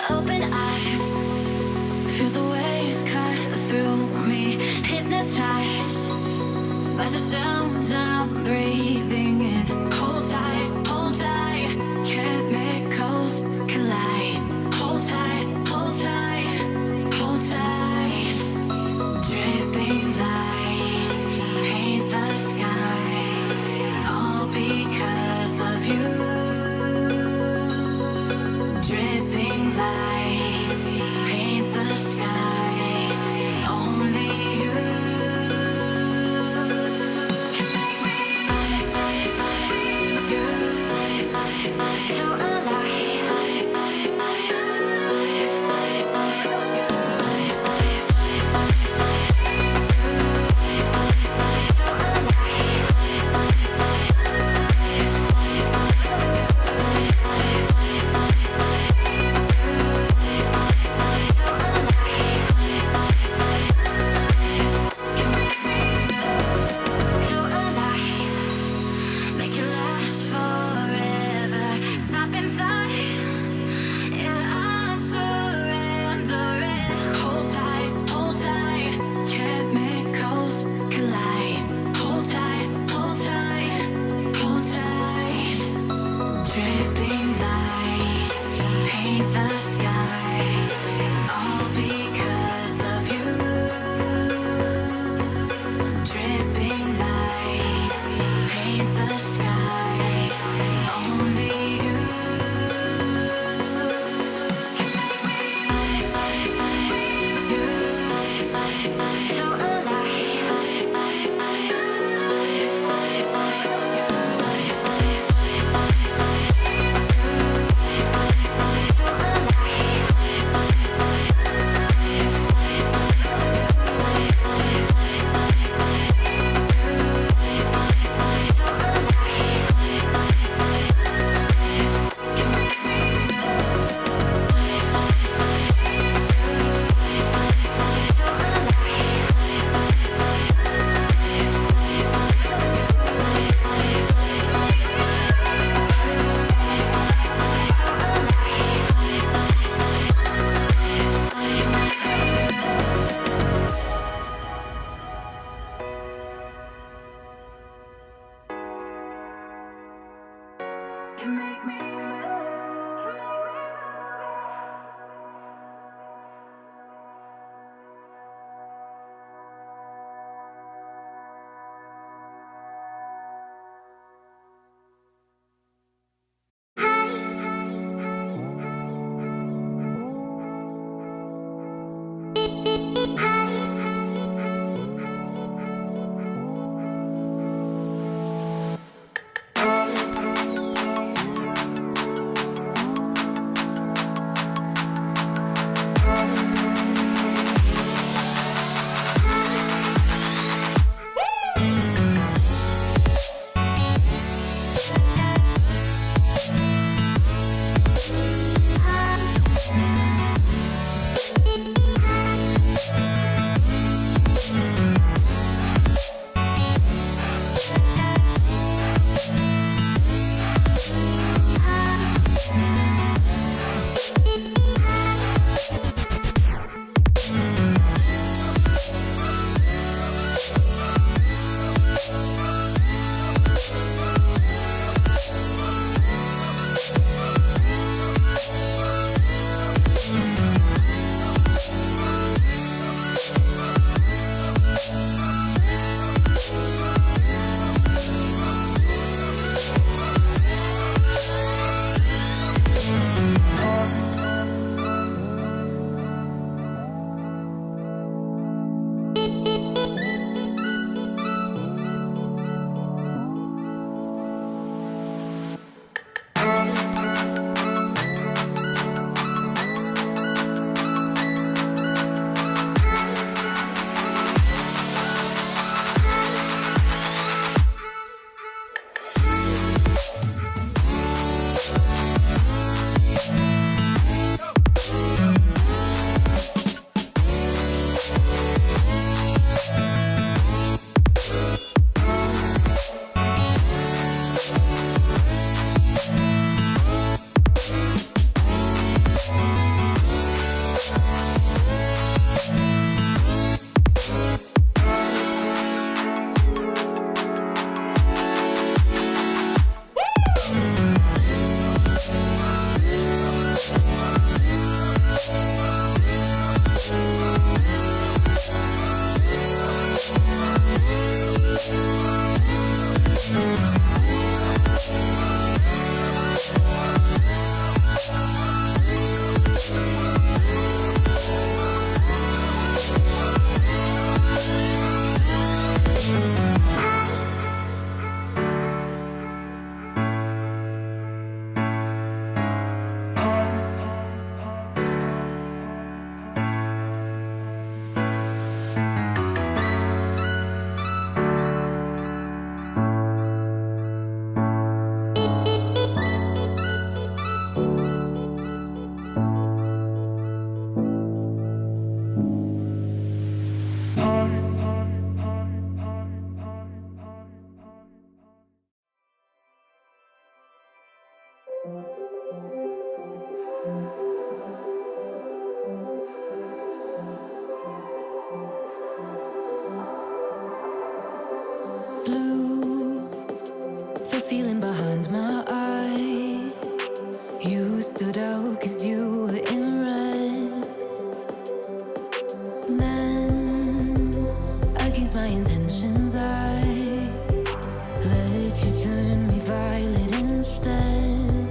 Open eye, feel the waves cut through me, hypnotized by the sounds I'm breathing in. Hold tight, chemicals collide. Hold tight, hold tight, hold tight. Dripping lights paint the skies, all because of you. Dripping lights paint the skies, only you can make me. ease my intentions, I let you turn me violet instead.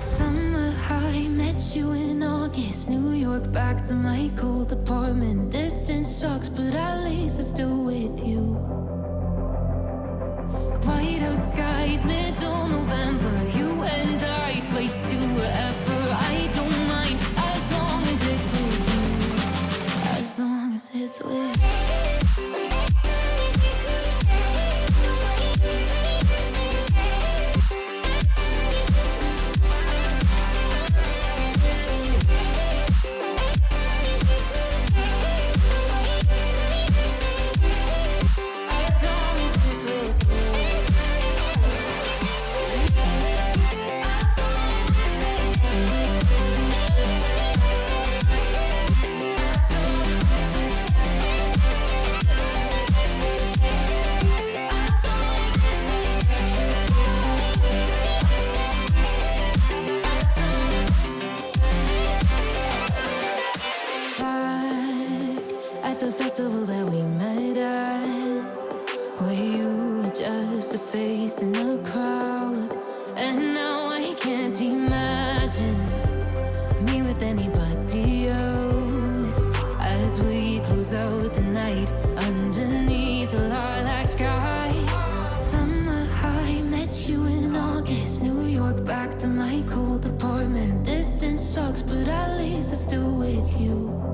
Summer high, met you in August. New York, back to my cold apartment. Distance sucks, but at least I'm still with you. White out skies, middle November. You and I, flights to wherever. I don't mind, as long as it's with you. As long as it's with you. The festival that we met at, where you were just a face in a crowd. And now I can't imagine me with anybody else, as we close out the night underneath the lilac sky. Summer high, met you in August. New York, back to my cold apartment. Distance sucks, but at least I'm still with you.